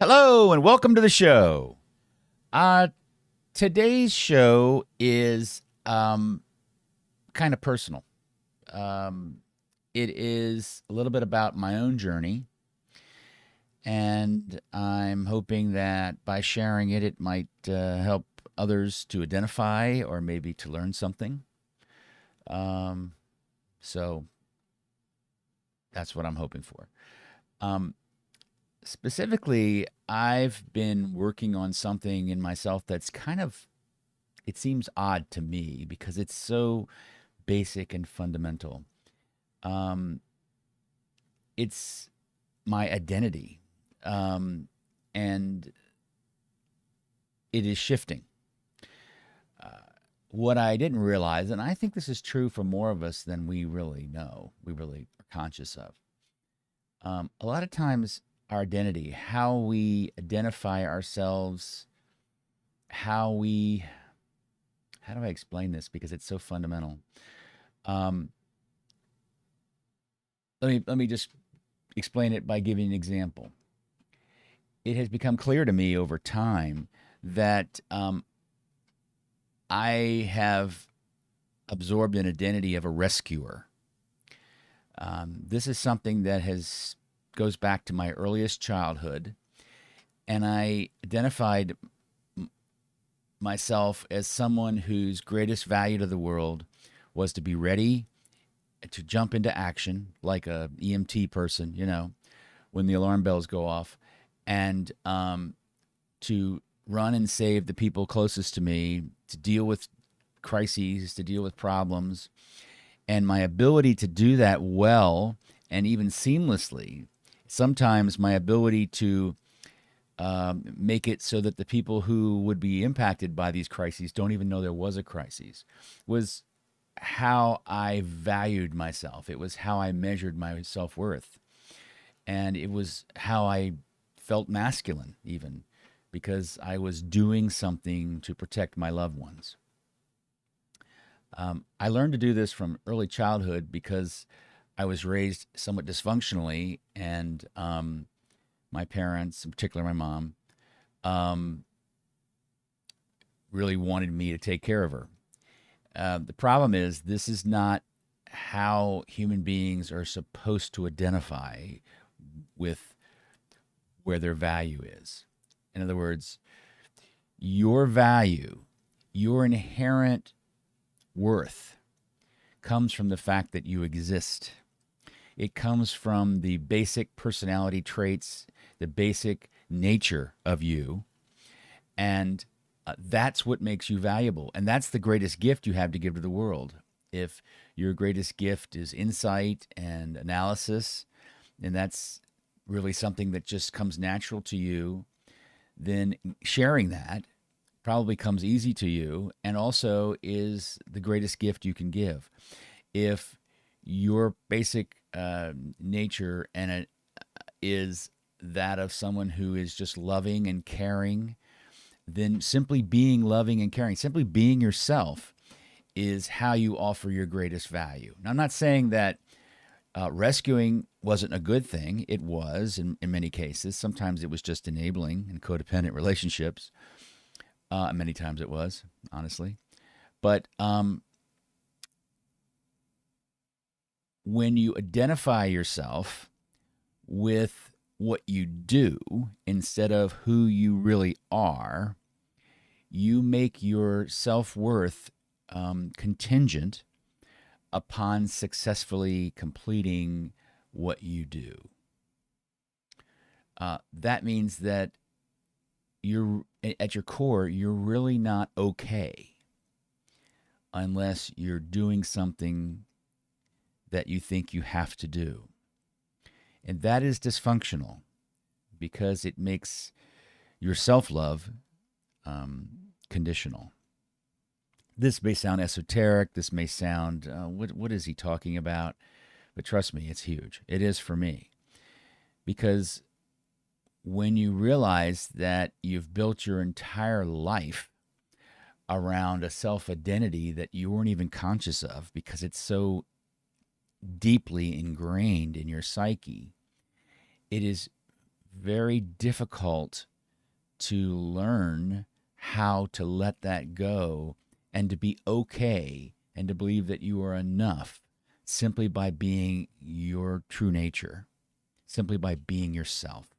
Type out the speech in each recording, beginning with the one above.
Hello and welcome to the show. Uh, Today's show is kind of personal. Um, it is a little bit about my own journey, and I'm hoping that by sharing it, it might help others to identify or maybe to learn something. Um, so that's what I'm hoping for. Um, Specifically, I've been working on something in myself that's kind of it seems odd to me because it's so basic and fundamental. Um, it's my identity, um, and it is shifting. Uh, what I didn't realize, and I think this is true for more of us than we really know, we really are conscious of. A lot of times, our identity, how we identify ourselves, how we, how do I explain this? Because it's so fundamental. Um, let me just explain it by giving an example. It has become clear to me over time that I have absorbed an identity of a rescuer. This is something that has goes back to my earliest childhood, and I identified myself as someone whose greatest value to the world was to be ready to jump into action like a EMT person, when the alarm bells go off, and to run and save the people closest to me, to deal with crises, to deal with problems. And my ability to do that well and even seamlessly, sometimes my ability to make it so that the people who would be impacted by these crises don't even know there was a crisis, was how I valued myself. It was how I measured my self worth. And it was how I felt masculine, even because I was doing something to protect my loved ones. I learned to do this from early childhood because I was raised somewhat dysfunctionally, and my parents, in particular my mom, um, really wanted me to take care of her. The problem is, this is not how human beings are supposed to identify with where their value is. In other words, your value, your inherent worth comes from the fact that you exist. It comes from the basic personality traits, the basic nature of you. And that's what makes you valuable. And that's the greatest gift you have to give to the world. If your greatest gift is insight and analysis, and that's really something that just comes natural to you, then sharing that probably comes easy to you and also is the greatest gift you can give. If your basic nature and it is that of someone who is just loving and caring, then simply being loving and caring, simply being yourself, is how you offer your greatest value. Now, I'm not saying that rescuing wasn't a good thing. It was in many cases. Sometimes it was just enabling in codependent relationships. Many times it was, honestly. But when you identify yourself with what you do instead of who you really are, you make your self worth contingent upon successfully completing what you do. That means that you're at your core, you're really not okay unless you're doing something that you think you have to do. And that is dysfunctional because it makes your self love conditional. This may sound esoteric. This may sound, what is he talking about? But trust me, it's huge. It is for me. Because when you realize that you've built your entire life around a self identity that you weren't even conscious of because it's so deeply ingrained in your psyche, it is very difficult to learn how to let that go and to be okay and to believe that you are enough simply by being your true nature, simply by being yourself.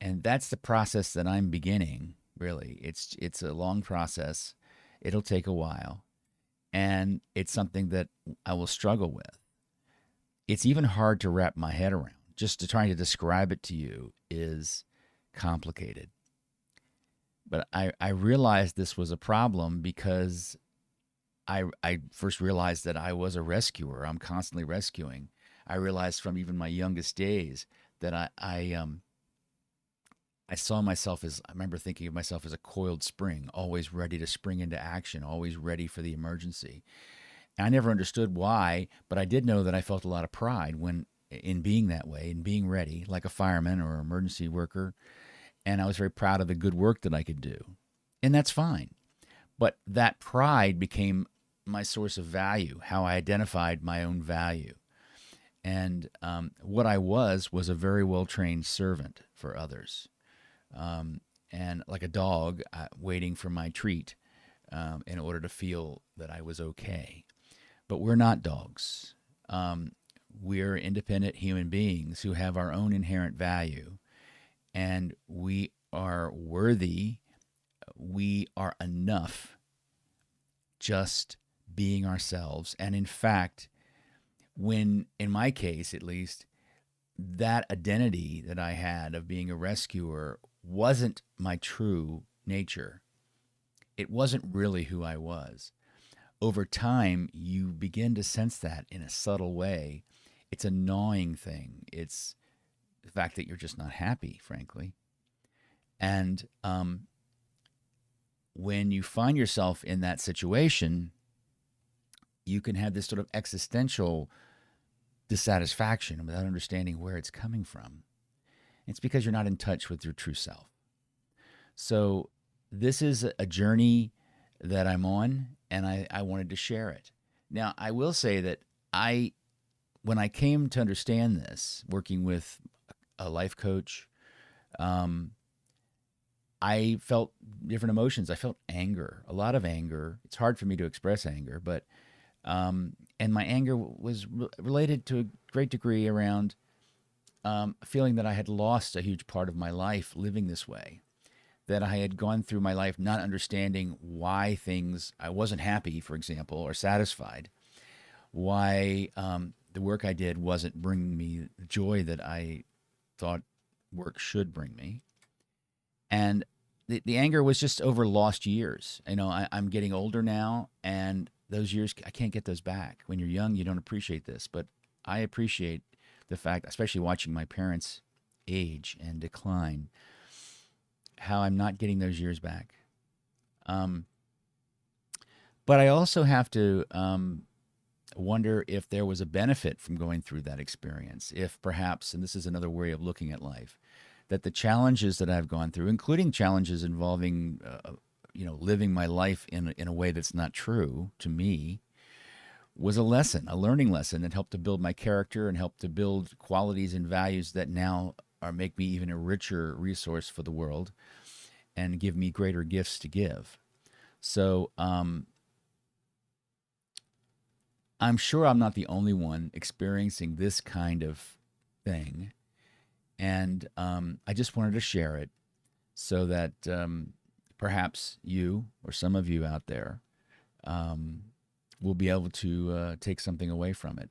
And that's the process that I'm beginning, really. It's a long process. It'll take a while, and it's something that I will struggle with. It's even hard to wrap my head around. Just to try to describe it to you is complicated. But I realized this was a problem because I first realized that I was a rescuer. I'm constantly rescuing. I realized from even my youngest days that I saw myself as, I remember thinking of myself as a coiled spring, always ready to spring into action, always ready for the emergency. And I never understood why, but I did know that I felt a lot of pride when in being that way, in being ready, like a fireman or emergency worker. And I was very proud of the good work that I could do. And that's fine. But that pride became my source of value, how I identified my own value. And what I was a very well trained servant for others. And like a dog waiting for my treat in order to feel that I was okay. But we're not dogs. We're independent human beings who have our own inherent value, and we are worthy. We are enough just being ourselves. And in fact, when, in my case at least, that identity that I had of being a rescuer wasn't my true nature, it wasn't really who I was. Over time, you begin to sense that in a subtle way. It's a gnawing thing. It's the fact that you're just not happy, frankly. And when you find yourself in that situation, you can have this sort of existential dissatisfaction without understanding where it's coming from. It's because you're not in touch with your true self. So, this is a journey that I'm on, and I wanted to share it. Now, I will say that when I came to understand this, working with a life coach, um, I felt different emotions. I felt anger, a lot of anger. It's hard for me to express anger, but and my anger was related to a great degree around feeling that I had lost a huge part of my life living this way. That I had gone through my life not understanding why things I wasn't happy, for example, or satisfied. Why the work I did wasn't bringing me the joy that I thought work should bring me. And the anger was just over lost years. I'm getting older now, and those years, I can't get those back. When you're young, you don't appreciate this, but I appreciate the fact, especially watching my parents age and decline, how I'm not getting those years back. But I also have to wonder if there was a benefit from going through that experience. If perhaps, and this is another way of looking at life, that the challenges that I've gone through, including challenges involving, living my life in a way that's not true to me, was a lesson, a learning lesson that helped to build my character and helped to build qualities and values that now make me even a richer resource for the world and give me greater gifts to give. So I'm sure I'm not the only one experiencing this kind of thing. And I just wanted to share it so that perhaps you or some of you out there will be able to take something away from it.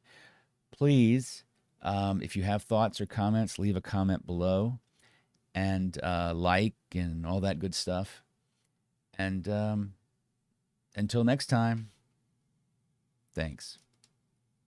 Please, if you have thoughts or comments, leave a comment below and like and all that good stuff. And until next time, thanks.